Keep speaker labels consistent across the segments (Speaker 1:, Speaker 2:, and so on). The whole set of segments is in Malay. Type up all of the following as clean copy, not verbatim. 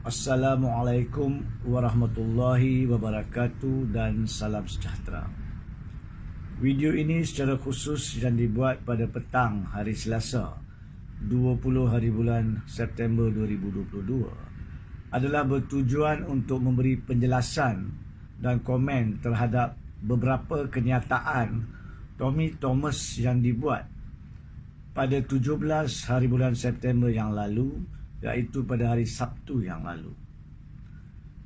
Speaker 1: Assalamualaikum warahmatullahi wabarakatuh dan salam sejahtera. Video ini secara khusus yang dibuat pada petang hari Selasa 20 hari bulan September 2022 adalah bertujuan untuk memberi penjelasan dan komen terhadap beberapa kenyataan Tommy Thomas yang dibuat pada 17 hari bulan September yang lalu, iaitu pada hari Sabtu yang lalu.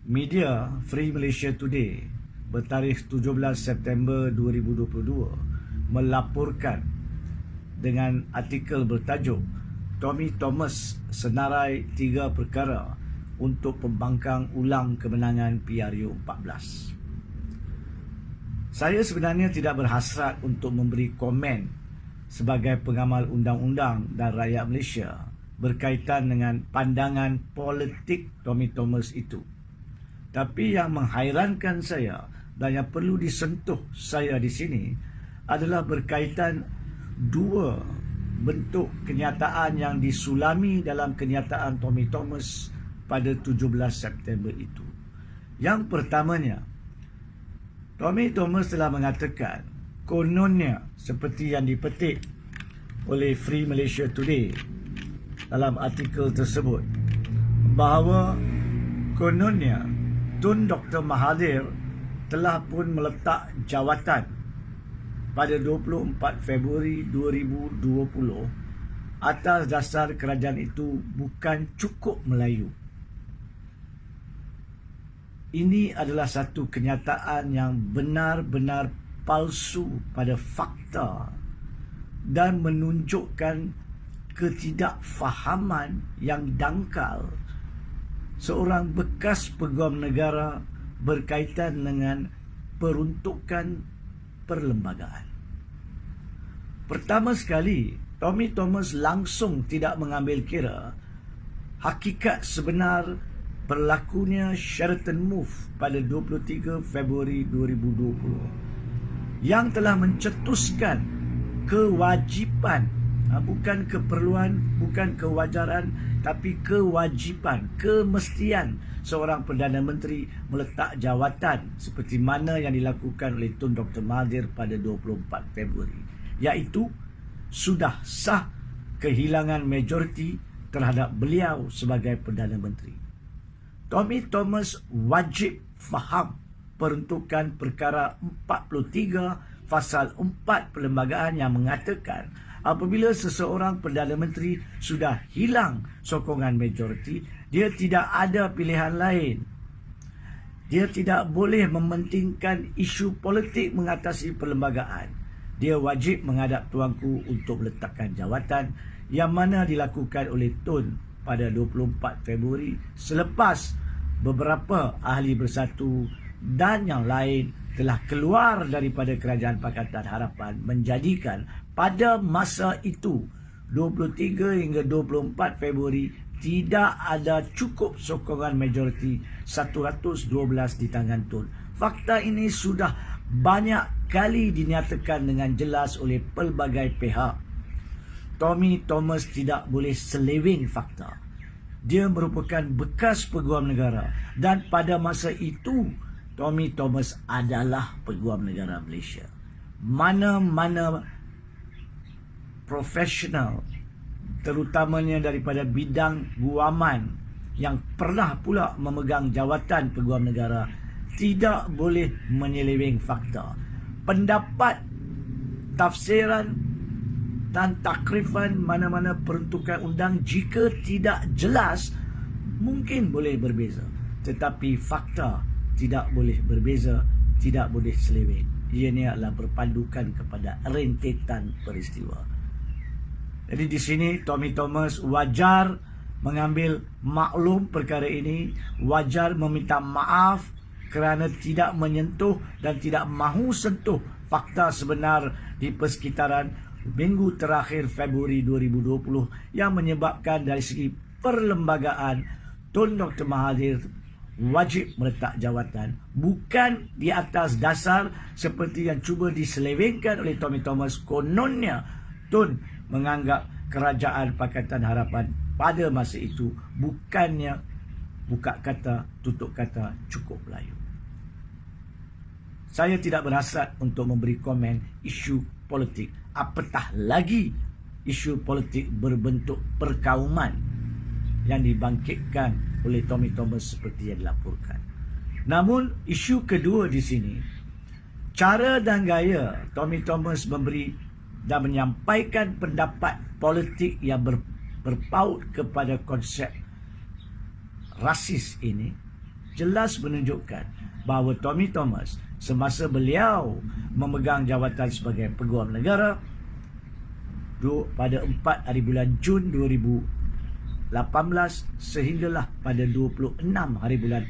Speaker 1: Media Free Malaysia Today bertarikh 17 September 2022 melaporkan dengan artikel bertajuk Tommy Thomas senarai 3 perkara untuk pembangkang ulang kemenangan PRU 14. Saya sebenarnya tidak berhasrat untuk memberi komen sebagai pengamal undang-undang dan rakyat Malaysia berkaitan dengan pandangan politik Tommy Thomas itu. Tapi yang menghairankan saya dan yang perlu disentuh saya di sini adalah berkaitan dua bentuk kenyataan yang disulami dalam kenyataan Tommy Thomas pada 17 September itu. Yang pertamanya, Tommy Thomas telah mengatakan kononnya, seperti yang dipetik oleh Free Malaysia Today dalam artikel tersebut, bahawa kononnya Tun Dr. Mahathir telah pun meletak jawatan pada 24 Februari 2020 atas dasar kerajaan itu bukan cukup Melayu. Ini adalah satu kenyataan yang benar-benar palsu pada fakta dan menunjukkan ketidakfahaman yang dangkal seorang bekas peguam negara berkaitan dengan peruntukan perlembagaan. Pertama sekali, Tommy Thomas langsung tidak mengambil kira hakikat sebenar berlakunya Sheraton Move pada 23 Februari 2020 yang telah mencetuskan kewajipan, bukan keperluan, bukan kewajaran, tapi kewajipan, kemestian seorang Perdana Menteri meletak jawatan seperti mana yang dilakukan oleh Tun Dr. Mahathir pada 24 Februari, iaitu sudah sah kehilangan majoriti terhadap beliau sebagai Perdana Menteri. Tommy Thomas wajib faham peruntukan perkara 43 Fasal 4 Perlembagaan yang mengatakan apabila seseorang Perdana Menteri sudah hilang sokongan majoriti, dia tidak ada pilihan lain. Dia tidak boleh mementingkan isu politik mengatasi perlembagaan. Dia wajib menghadap tuanku untuk meletakkan jawatan yang mana dilakukan oleh Tun pada 24 Februari selepas beberapa ahli bersatu dan yang lain telah keluar daripada Kerajaan Pakatan Harapan, menjadikan pada masa itu 23 hingga 24 Februari tidak ada cukup sokongan majoriti 112 di tangan Tun. Fakta ini sudah banyak kali dinyatakan dengan jelas oleh pelbagai pihak. Tommy Thomas tidak boleh seleweng fakta. Dia merupakan bekas peguam negara dan pada masa itu Tommy Thomas adalah peguam negara Malaysia. Mana-mana profesional, terutamanya daripada bidang guaman yang pernah pula memegang jawatan peguam negara, tidak boleh menyeleweng fakta. Pendapat, tafsiran dan takrifan mana-mana peruntukan undang jika tidak jelas mungkin boleh berbeza, tetapi fakta tidak boleh berbeza, tidak boleh seleweng. Ianya adalah berpandukan kepada rentetan peristiwa. Jadi di sini Tommy Thomas wajar mengambil maklum perkara ini, wajar meminta maaf kerana tidak menyentuh dan tidak mahu sentuh fakta sebenar di persekitaran minggu terakhir Februari 2020 yang menyebabkan dari segi perlembagaan Tun Dr. Mahathir wajib meletak jawatan bukan di atas dasar seperti yang cuba diselewengkan oleh Tommy Thomas. Kononnya Tun menganggap Kerajaan Pakatan Harapan pada masa itu bukannya buka kata, tutup kata, cukup Melayu. Saya tidak berhasrat untuk memberi komen isu politik, apatah lagi isu politik berbentuk perkauman yang dibangkitkan oleh Tommy Thomas seperti yang dilaporkan. Namun isu kedua di sini, cara dan gaya Tommy Thomas memberi dan menyampaikan pendapat politik yang berpaut kepada konsep rasis ini jelas menunjukkan bahawa Tommy Thomas semasa beliau memegang jawatan sebagai Peguam Negara pada 4 hari bulan Jun 2018 sehinggalah pada 26 hari bulan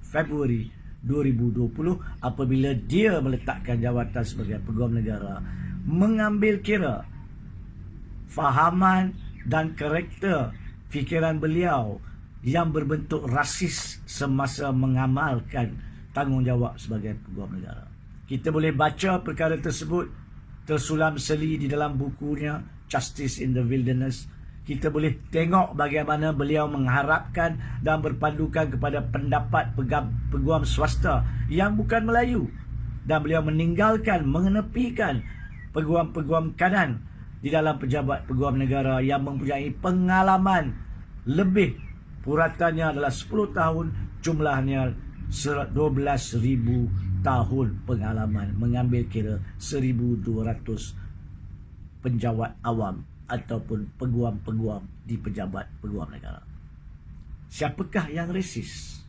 Speaker 1: Februari 2020 apabila dia meletakkan jawatan sebagai Peguam Negara, mengambil kira fahaman dan karakter fikiran beliau yang berbentuk rasis semasa mengamalkan tanggungjawab sebagai Peguam Negara. Kita boleh baca perkara tersebut tersulam seli di dalam bukunya Justice in the Wilderness. Kita boleh tengok bagaimana beliau mengharapkan dan berpandukan kepada pendapat peguam swasta yang bukan Melayu, dan beliau meninggalkan, mengenepikan peguam-peguam kanan di dalam pejabat Peguam Negara yang mempunyai pengalaman lebih, puratannya adalah 10 tahun, jumlahnya 12,000 tahun pengalaman, mengambil kira 1,200 penjawat awam ataupun peguam-peguam di pejabat Peguam Negara. Siapakah yang resis?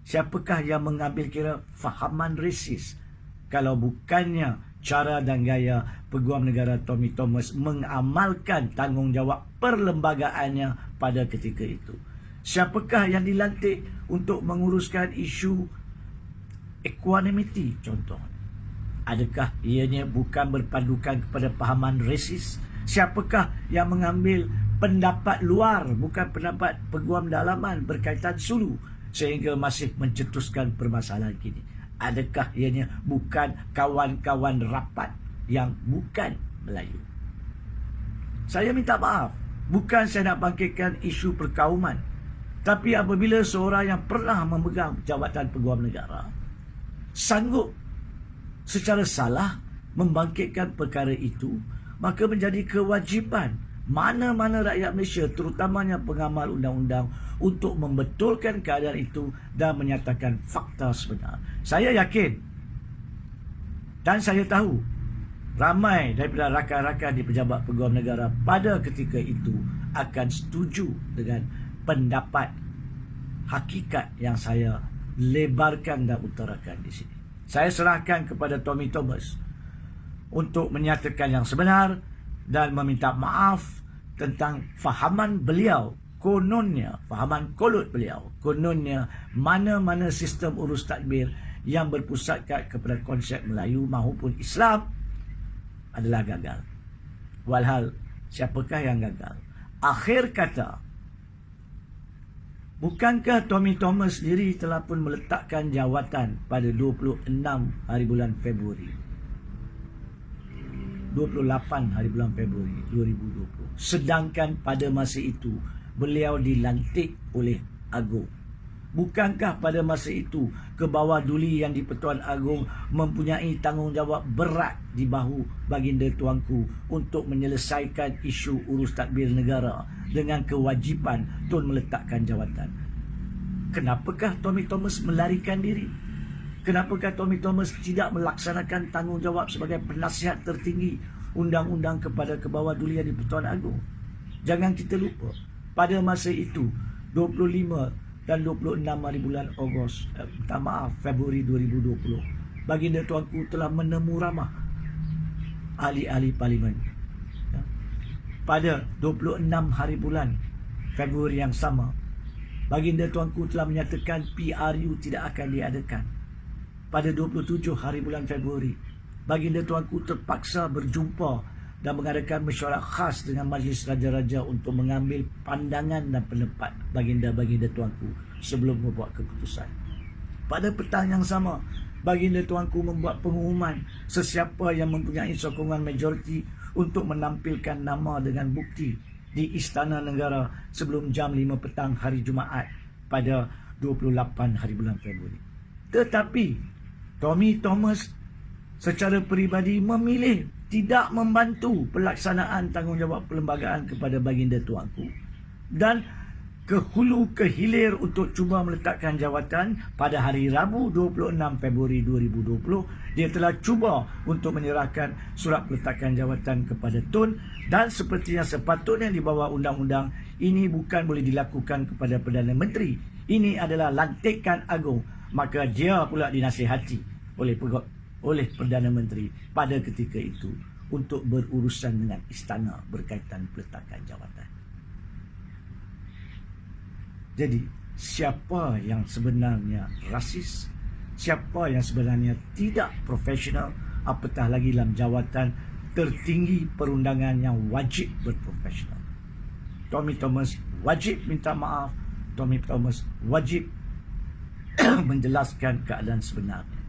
Speaker 1: Siapakah yang mengambil kira fahaman resis kalau bukannya cara dan gaya Peguam Negara Tommy Thomas mengamalkan tanggungjawab perlembagaannya pada ketika itu? Siapakah yang dilantik untuk menguruskan isu equanimity contoh? Adakah ianya bukan berpandukan kepada fahaman resis? Siapakah yang mengambil pendapat luar, bukan pendapat peguam dalaman berkaitan Sulu sehingga masih mencetuskan permasalahan kini? Adakah ianya bukan kawan-kawan rapat yang bukan Melayu? Saya minta maaf, bukan saya nak bangkitkan isu perkauman, tapi apabila seorang yang pernah memegang jabatan Peguam Negara sanggup secara salah membangkitkan perkara itu, maka menjadi kewajipan mana-mana rakyat Malaysia, terutamanya pengamal undang-undang, untuk membetulkan keadaan itu dan menyatakan fakta sebenar. Saya yakin dan saya tahu ramai daripada rakan-rakan di pejabat Peguam Negara pada ketika itu akan setuju dengan pendapat hakikat yang saya lebarkan dan utarakan di sini. Saya serahkan kepada Tommy Thomas untuk menyatakan yang sebenar dan meminta maaf tentang fahaman beliau, kononnya, fahaman kolot beliau, kononnya mana-mana sistem urus tadbir yang berpusatkan kepada konsep Melayu maupun Islam adalah gagal. Walhal, siapakah yang gagal? Akhir kata, bukankah Tommy Thomas sendiri telah pun meletakkan jawatan pada 26 hari bulan Februari, 28 hari bulan Februari 2020. Sedangkan pada masa itu beliau dilantik oleh Agong. Bukankah pada masa itu Kebawah Duli yang di-Pertuan Agong mempunyai tanggungjawab berat di bahu baginda tuanku untuk menyelesaikan isu urus tadbir negara dengan kewajipan Tun meletakkan jawatan? Kenapakah Tommy Thomas melarikan diri? Kenapakah Tommy Thomas tidak melaksanakan tanggungjawab sebagai penasihat tertinggi undang-undang kepada Kebawah Duli yang di-Pertuan Agong? Jangan kita lupa, pada masa itu 25 dan 26 hari bulan Februari 2020, baginda tuanku telah menemu ramah ahli-ahli parlimen. Pada 26 hari bulan Februari yang sama, baginda tuanku telah menyatakan PRU tidak akan diadakan. Pada 27 hari bulan Februari, baginda tuanku terpaksa berjumpa dan mengadakan mesyuarat khas dengan Majlis Raja-Raja untuk mengambil pandangan dan pendapat baginda-baginda tuanku sebelum membuat keputusan. Pada petang yang sama, baginda tuanku membuat pengumuman sesiapa yang mempunyai sokongan majoriti untuk menampilkan nama dengan bukti di Istana Negara sebelum jam 5 petang hari Jumaat pada 28 hari bulan Februari. Tetapi Tommy Thomas secara peribadi memilih tidak membantu pelaksanaan tanggungjawab perlembagaan kepada baginda tuanku dan ke hulu ke hilir untuk cuba meletakkan jawatan. Pada hari Rabu 26 Februari 2020, dia telah cuba untuk menyerahkan surat peletakan jawatan kepada Tun, dan seperti yang sepatutnya di bawah undang-undang, ini bukan boleh dilakukan kepada Perdana Menteri. Ini adalah lantikan agung, maka dia pula dinasihati oleh Perdana Menteri pada ketika itu untuk berurusan dengan istana berkaitan peletakan jawatan. Jadi, siapa yang sebenarnya rasis, siapa yang sebenarnya tidak profesional, apatah lagi dalam jawatan tertinggi perundangan yang wajib berprofesional. Tommy Thomas wajib minta maaf, Tommy Thomas wajib menjelaskan keadaan sebenarnya.